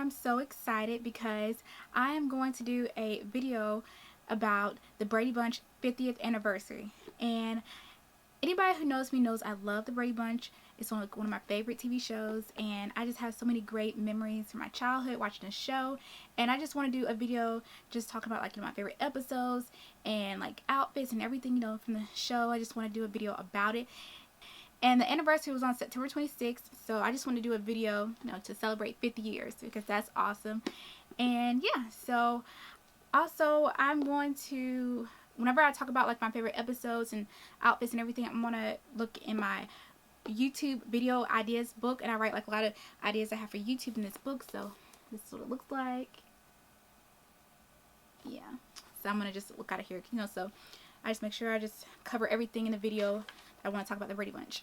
am so excited because I am going to do a video about the Brady Bunch 50th anniversary. And anybody who knows me knows I love the Brady Bunch. It's one of my favorite TV shows, and I just have so many great memories from my childhood watching the show. And I just want to do a video just talking about my favorite episodes and outfits and everything from the show. I just want to do a video about it. And the anniversary was on September 26th, so I just want to do a video to celebrate 50 years because that's awesome. And yeah, so also I'm going to, whenever I talk about my favorite episodes and outfits and everything, I'm going to look in my YouTube video ideas book, and I write a lot of ideas I have for YouTube in this book. So this is what it looks like. Yeah, so I'm going to just look out of here, so I just make sure I just cover everything in the video. I want to talk about the Brady Bunch.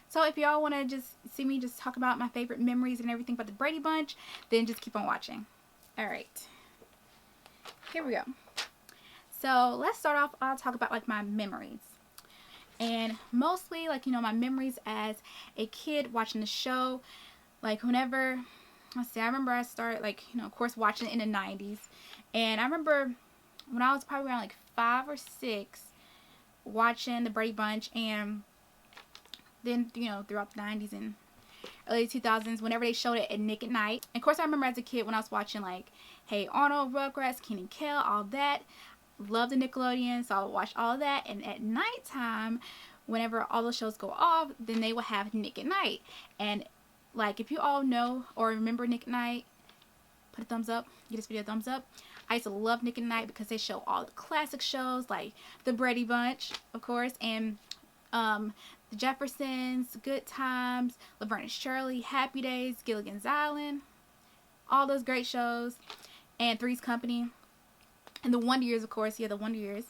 So if y'all want to just see me just talk about my favorite memories and everything about the Brady Bunch, then just keep on watching. Alright, here we go. So let's start off. I'll talk about my memories. And mostly my memories as a kid watching the show. Whenever, let's see, I remember I started of course watching it in the 90s. And I remember when I was probably around 5 or 6 watching the Brady Bunch, and then throughout the 90s and early 2000s whenever they showed it at Nick at Night. And of course I remember as a kid when I was watching Hey Arnold, Rugrats, Kenan Kel, all that. Loved the Nickelodeon, so I would watch all of that. And at nighttime, whenever all the shows go off, then they will have Nick at Night. And if you all know or remember Nick at Night, put a thumbs up, give this video a thumbs up. I used to love Nick at Night because they show all the classic shows like the Brady Bunch, of course, and the Jeffersons, Good Times, Laverne and Shirley, Happy Days, Gilligan's Island, all those great shows, and Three's Company, and the Wonder Years, of course. Yeah, the Wonder Years.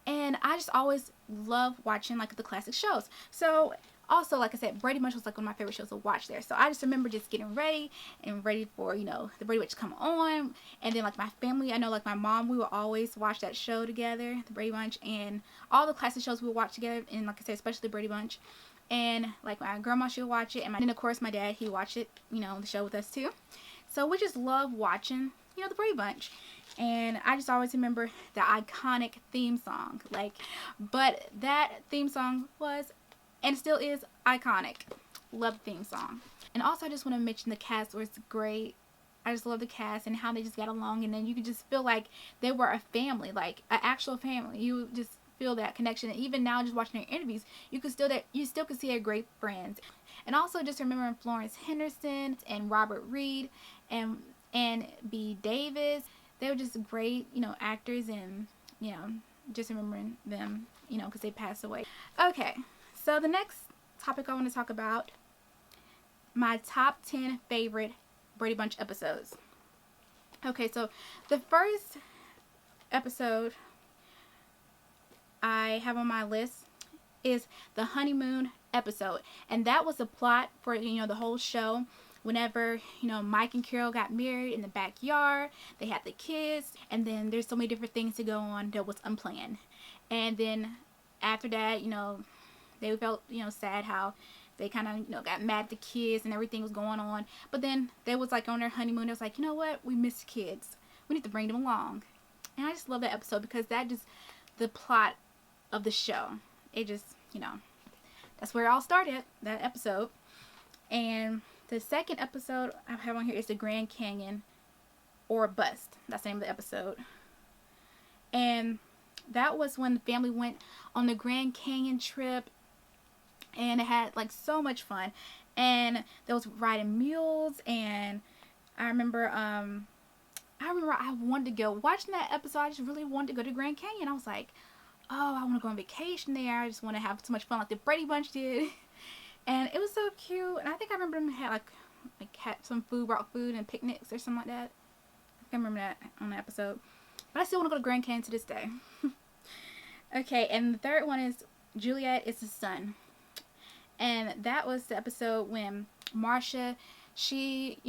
And I just always love watching the classic shows. So also, like I said, Brady Bunch was one of my favorite shows to watch there. So I just remember just getting ready for the Brady Bunch to come on. And then my family, I know my mom, we would always watch that show together, the Brady Bunch, and all the classic shows we would watch together. And like I said, especially the Brady Bunch. And my grandma, she would watch it, and then of course my dad, he watched it, the show with us too. So we just love watching the Brady Bunch. And I just always remember the iconic theme song. But that theme song was, and still is, iconic. Love the theme song. And also I just want to mention the cast was great. I just love the cast and how they just got along. And then you could just feel like they were a family, an actual family. You just feel that connection. And even now, just watching their interviews, you still could see they're great friends. And also just remembering Florence Henderson and Robert Reed and B. Davis. They were just great, actors, and, just remembering them, because they passed away. Okay, so the next topic I want to talk about, my top 10 favorite Brady Bunch episodes. Okay, so the first episode I have on my list is the honeymoon episode. And that was the plot for, the whole show. Whenever, Mike and Carol got married in the backyard, they had the kids, and then there's so many different things to go on that was unplanned. And then after that, they felt, sad how they kind of, got mad at the kids and everything was going on. But then they was on their honeymoon. It was you know what? We miss kids. We need to bring them along. And I just love that episode because that just, the plot of the show. It just, that's where it all started, that episode. And the second episode I have on here is the Grand Canyon or Bust. That's the name of the episode. And that was when the family went on the Grand Canyon trip. And it had so much fun. And there was riding mules. And I remember I wanted to go. Watching that episode, I just really wanted to go to Grand Canyon. I was like, oh, I want to go on vacation there. I just want to have so much fun like the Brady Bunch did. And it was so cute. And I think I remember them had had some food, brought food and picnics or something like that. I can remember that on the episode. But I still want to go to Grand Canyon to this day. Okay, and the third one is Juliet is the Sun. And that was the episode when Marcia, she,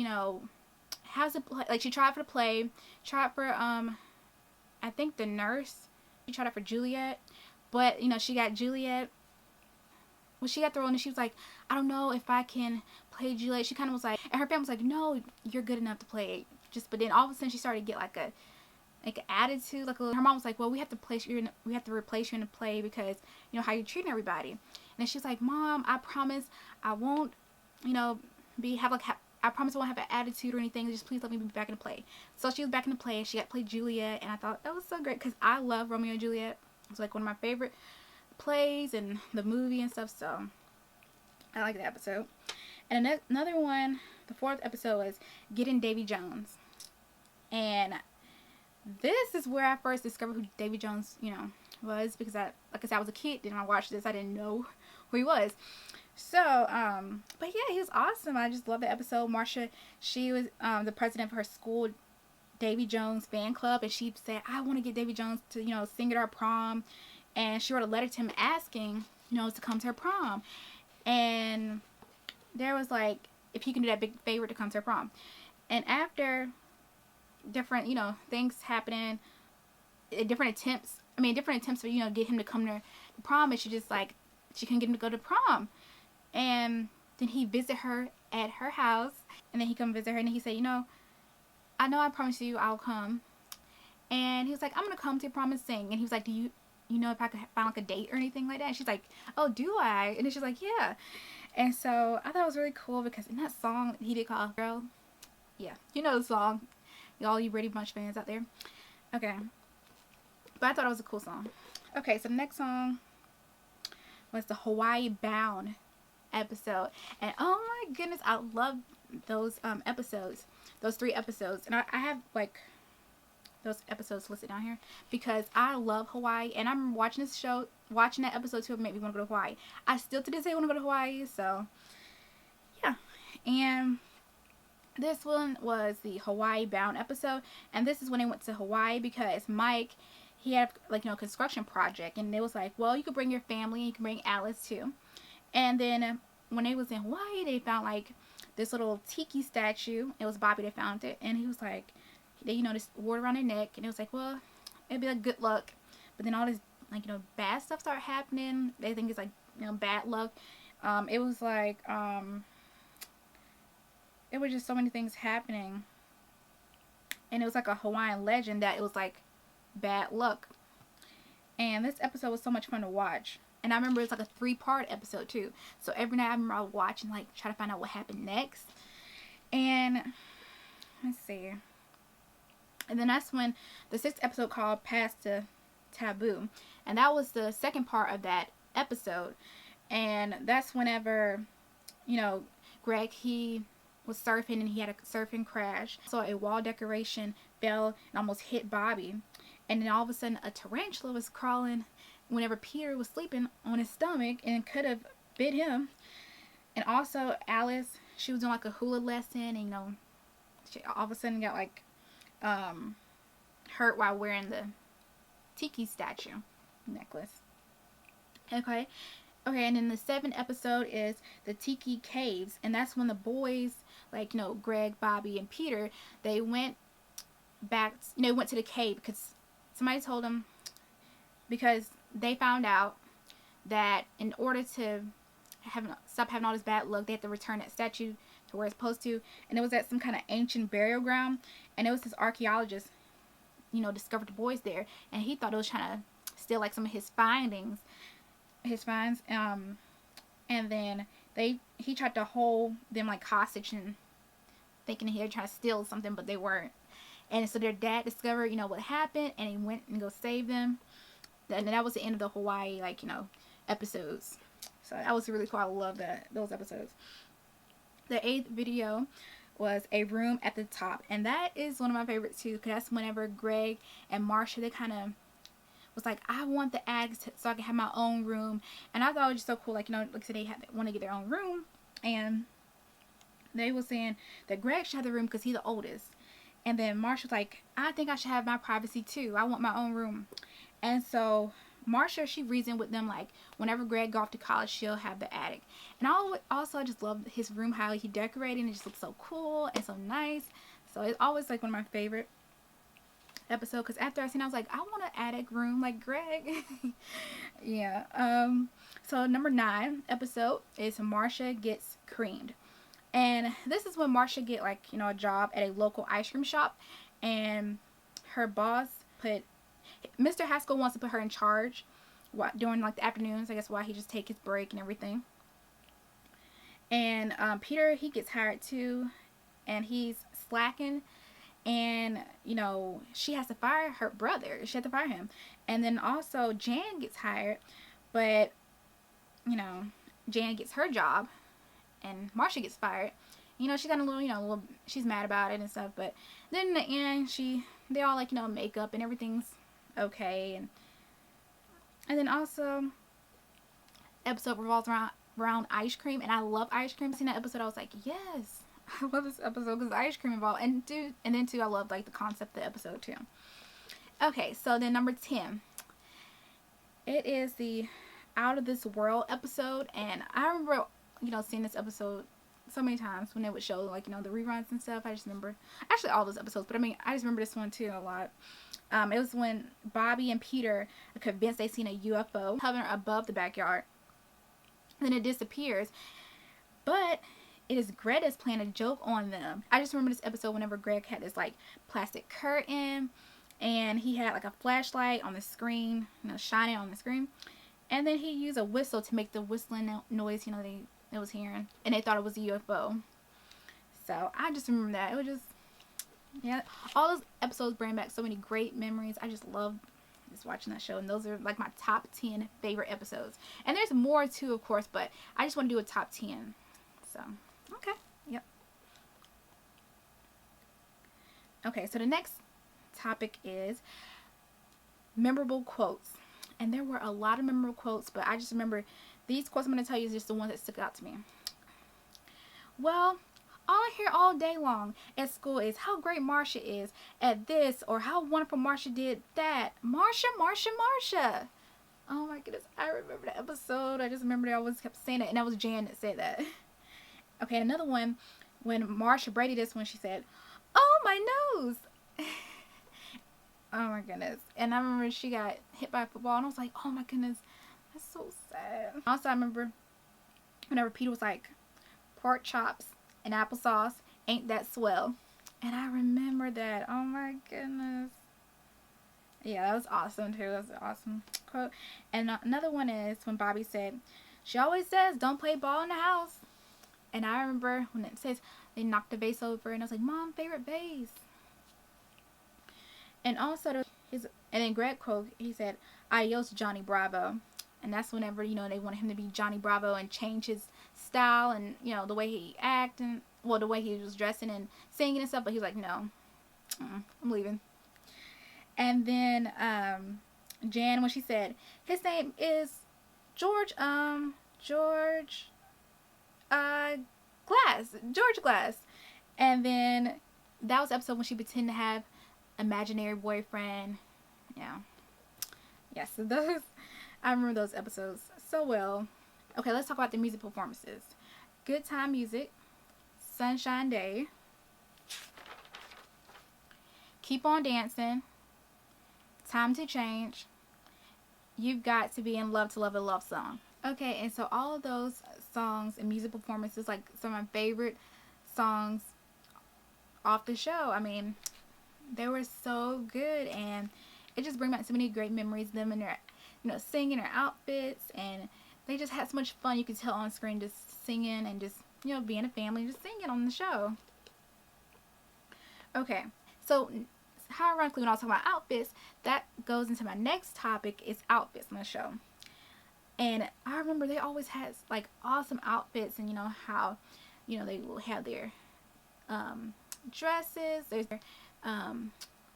has a she tried for the play, tried for I think the nurse. She tried out for Juliet, but she got Juliet when she got the role, and she was like, I don't know if I can play Juliet. She kind of was like, and her family was like, no, you're good enough to play it. Just, but then all of a sudden she started to get like an attitude, like her mom was like, well, we have to replace you in the play because, you know, how you're treating everybody. And then she's like, Mom, I promise I won't, you know, I promise I won't have an attitude or anything. Just please let me be back in the play. So she was back in the play, and she got to play Juliet, and I thought that was so great because I love Romeo and Juliet. It's like one of my favorite plays and the movie and stuff, so I like that episode. And another one, the 4th episode, was Getting Davy Jones. And this is where I first discovered who Davy Jones, you know, was, because like I said, I was a kid, and I watched this, I didn't know who he was. So, but yeah, he was awesome. I just love the episode. Marcia, she was the president of her school, Davy Jones fan club, and she said, I want to get Davy Jones to, you know, sing at our prom. And she wrote a letter to him asking, you know, to come to her prom. And there was like, if he can do that big favor to come to her prom. And after different, you know, things happening, different attempts for, you know, get him to come to prom, and she couldn't get him to go to prom. And then he visited her at her house, and then he come visit her, and then he said, you know I promise you I'll come. And he was like, I'm gonna come to your prom and sing. And he was like, do you know if I could find like a date or anything like that? And she's like, oh, do I? And then she's like, yeah. And so I thought it was really cool because in that song he did call Girl. Yeah, you know the song, all you Brady Bunch fans out there. Okay, but I thought it was a cool song. Okay, so the next song was the Hawaii Bound episode, and oh my goodness, I love those episodes, those 3 episodes, and I have like those episodes listed down here because I love Hawaii, and I'm watching that episode too, it made me want to go to Hawaii. I still to this day want to go to Hawaii, so yeah. And this one was the Hawaii Bound episode, and this is when they went to Hawaii because Mike, he had like, you know, a construction project, and it was like, well, you could bring your family, you can bring Alice too. And then when they was in Hawaii, they found like this little tiki statue. It was Bobby that found it, and he was like, they, you know, this word around their neck, and it was like, well, it'd be like good luck. But then all this, like, you know, bad stuff started happening. They think it's like, you know, bad luck. It was like, it was just so many things happening, and it was like a Hawaiian legend that it was like bad luck. And this episode was so much fun to watch. And I remember it's like a 3-part episode too. So every night I remember I would watch and like try to find out what happened next. And let's see. And then that's when the 6th episode called Past the Taboo. And that was the second part of that episode. And that's whenever, you know, Greg, he was surfing and he had a surfing crash. So a wall decoration fell and almost hit Bobby. And then all of a sudden a tarantula was crawling whenever Peter was sleeping on his stomach and could have bit him. And also Alice, she was doing like a hula lesson, and, you know, she all of a sudden got like hurt while wearing the tiki statue necklace. Okay, and then the 7th episode is the Tiki Caves, and that's when the boys, like, you know, Greg, Bobby, and Peter, they went back, you know, went to the cave because somebody told them, because they found out that in order to stop having all this bad luck, they had to return that statue to where it's supposed to. And it was at some kind of ancient burial ground, and it was this archaeologist, you know, discovered the boys there, and he thought it was trying to steal like some of his finds, and then he tried to hold them like hostage, and thinking he had trying to steal something, but they weren't. And so their dad discovered, you know, what happened, and he went and go save them. And that was the end of the Hawaii, like, you know, episodes. So that was really cool. I love those episodes. The 8th video was A Room at the Top, and that is one of my favorites too, because that's whenever Greg and Marcia, they kind of was like, I want the attic so I can have my own room. And I thought it was just so cool, like, you know, like I said, they want to get their own room, and they were saying that Greg should have the room because he's the oldest. And then Marcia was like, I think I should have my privacy too. I want my own room. And so Marcia, she reasoned with them like, whenever Greg go off to college, she'll have the attic. And I just love his room, how he decorated, and it just looks so cool and so nice. So it's always like one of my favorite. episode, because after I seen it, I was like, I want an attic room like Greg. Yeah. So number 9 episode is Marsha Gets Creamed. And this is when Marsha get, like, you know, a job at a local ice cream shop, and her boss Mr. Haskell wants to put her in charge during, like, the afternoons, I guess, while he just take his break and everything. And Peter, he gets hired too, and he's slacking, and, you know, she has to fire her brother. She had to fire him. And then also Jan gets hired, but, you know, Jan gets her job, and Marsha gets fired. You know, she got a little, you know, she's mad about it and stuff, but then in the end, they all, like, you know, make up and everything's okay. And then also, episode revolves around ice cream, and I love ice cream. Seeing that episode, I was like, yes, I love this episode because ice cream involved, and then too, I love, like, the concept of the episode too. Okay, so then number 10, it is the Out of This World episode, and I remember, you know, seeing this episode so many times when they would show, like, you know, the reruns and stuff. I just remember, actually all those episodes, but I mean, I just remember this one too a lot. It was when Bobby and Peter are convinced they seen a UFO hovering above the backyard. Then it disappears, but it is Greta's playing a joke on them. I just remember this episode whenever Greg had this, like, plastic curtain, and he had, like, a flashlight on the screen, you know, shining on the screen, and then he used a whistle to make the whistling noise, you know, they was hearing, and they thought it was a UFO. So I just remember that. It was just, yeah, all those episodes bring back so many great memories. I just love just watching that show, and those are, like, my top 10 favorite episodes. And there's more too, of course, but I just want to do a top 10. So okay, yep. Okay, so the next topic is memorable quotes, and there were a lot of memorable quotes, but I just remember these quotes I'm going to tell you is just the ones that stuck out to me. Well, all I hear all day long at school is how great Marsha is at this, or how wonderful Marsha did that. Marsha, Marsha, Marsha. Oh my goodness, I remember that episode. I just remember they always kept saying it, and that was Jan that said that. Okay, another one, when Marsha Brady this one, she said, "Oh, my nose." Oh my goodness. And I remember she got hit by a football, and I was like, oh my goodness, that's so sad. Also, I remember whenever Peter was like, pork chops and applesauce ain't that swell. And I remember that. Oh my goodness. Yeah, that was awesome too. That was an awesome quote. And another one is when Bobby said, "She always says don't play ball in the house." And I remember when it says they knocked the vase over, and I was like, Mom, favorite vase. And also, and then Greg quote, he said, "Adios, Johnny Bravo." And that's whenever, you know, they wanted him to be Johnny Bravo and change his style and, you know, the way he acted, and, well, the way he was dressing and singing and stuff. But he was like, no, I'm leaving. And then Jan, when she said, his name is George Glass. And then that was the episode when she pretended to have imaginary boyfriend. Yeah. Yes, so those, I remember those episodes so well. Okay, let's talk about the music performances. Good Time Music, Sunshine Day, Keep on Dancing, Time to Change, You've Got to Be in Love to Love a Love Song. Okay, and so all of those songs and music performances, like some of my favorite songs off the show. I mean, they were so good, and it just brings back so many great memories of them and their, you know, singing, their outfits, and they just had so much fun. You could tell on screen just singing and just, you know, being a family, just singing on the show. Okay, so how ironically when I was talking about outfits, that goes into my next topic is outfits on the show. And I remember they always had like awesome outfits, and you know how, you know, they will have their dresses,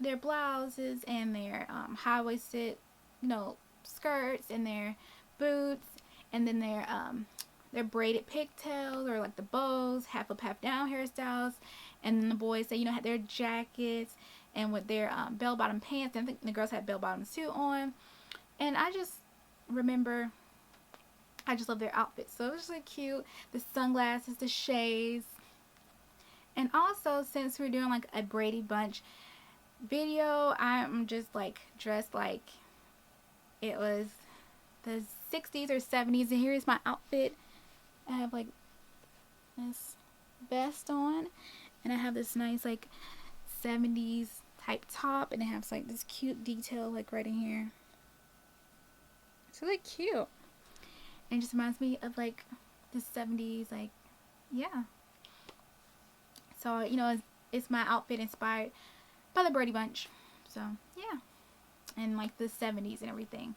their blouses, and their high-waisted, you know, skirts, and their boots, and then their braided pigtails, or like the bows, half up, half down hairstyles. And then the boys, they, you know, had their jackets and with their bell-bottom pants. And I think the girls had bell-bottoms too on. And I just remember, I just love their outfits. So it was really cute. The sunglasses, the shades. And also, since we're doing like a Brady Bunch video, I'm just like dressed like it was the 60s or 70s, and here's my outfit. I have like this vest on, and I have this nice like 70s type top, and it has like this cute detail like right in here. It's really cute, and it just reminds me of like the 70s, like, yeah. So, you know, it's my outfit inspired by the Brady Bunch. So, yeah. And like the 70s and everything.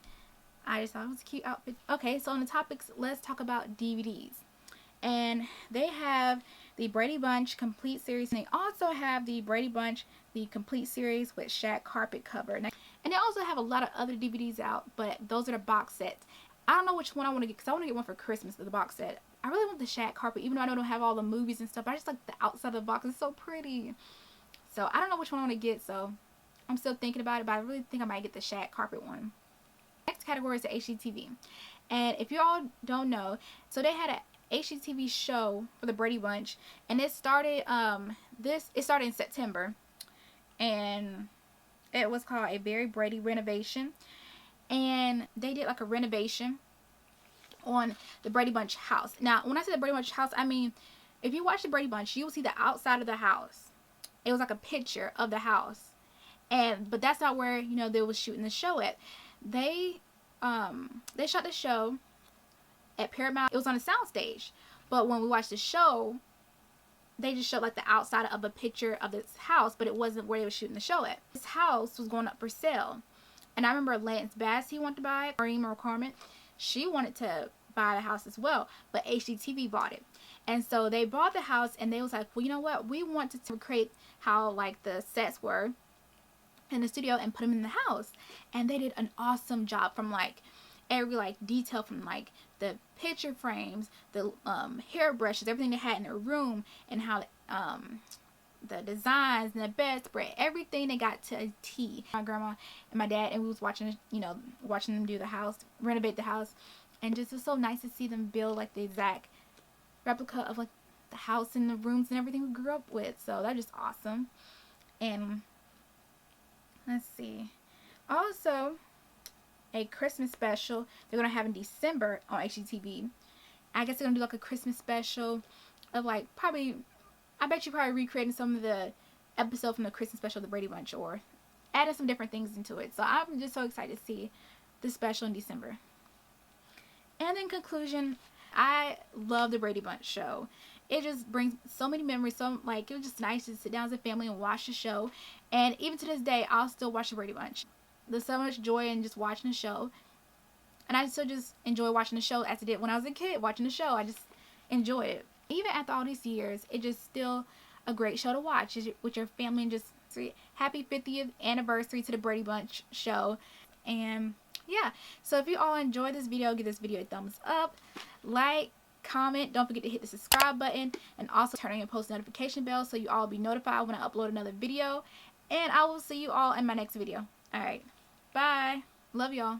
I just thought it was a cute outfit. Okay, so on the topics, let's talk about DVDs. And they have the Brady Bunch complete series, and they also have the Brady Bunch the complete series with shag carpet cover. And they also have a lot of other DVDs out, but those are the box sets. I don't know which one I want to get, because I want to get one for Christmas, the box set. I really want the shag carpet, even though I don't have all the movies and stuff. I just like the outside of the box. It's so pretty. So I don't know which one I want to get, so I'm still thinking about it, but I really think I might get the shag carpet one. Next category is the HGTV. And if you all don't know, so they had a HGTV show for the Brady Bunch, and it started in September, and it was called A Very Brady Renovation. And they did like a renovation on the Brady Bunch house. Now, when I say the Brady Bunch house, I mean, if you watch the Brady Bunch, you will see the outside of the house. It was like a picture of the house, but that's not where, you know, they was shooting the show at. They shot the show at Paramount. It was on a soundstage, but when we watched the show, they just showed like the outside of a picture of this house, but it wasn't where they were shooting the show at. This house was going up for sale, and I remember Lance Bass, he wanted to buy it. Maureen McCormick, she wanted to buy the house as well, but HGTV bought it. And so they bought the house, and they was like, well, you know what, we want to recreate how like the sets were in the studio and put them in the house. And they did an awesome job, from like every like detail, from like the picture frames, the hairbrushes, everything they had in their room, and how the designs and the bedspread, everything they got to a T. My grandma and my dad, and we was watching, you know, watching them do the house, renovate the house, and just, it was so nice to see them build like the exact replica of like the house and the rooms and everything we grew up with. So that's just awesome. And let's see, also a Christmas special they're gonna have in December on HGTV. I guess they're gonna do like a Christmas special of like, probably, I bet you probably recreating some of the episode from the Christmas special of the Brady Bunch, or adding some different things into it. So I'm just so excited to see the special in December. And in conclusion, I love the Brady Bunch show. It just brings so many memories. So like, it was just nice to sit down as a family and watch the show. And even to this day, I'll still watch the Brady Bunch. There's so much joy in just watching the show. And I still just enjoy watching the show as I did when I was a kid watching the show. I just enjoy it. Even after all these years, it's just still a great show to watch with your family. And just happy 50th anniversary to the Brady Bunch show. And yeah, so if you all enjoyed this video, give this video a thumbs up, like, comment, don't forget to hit the subscribe button, and also turn on your post notification bell so you all will be notified when I upload another video. And I will see you all in my next video. Alright, bye. Love y'all.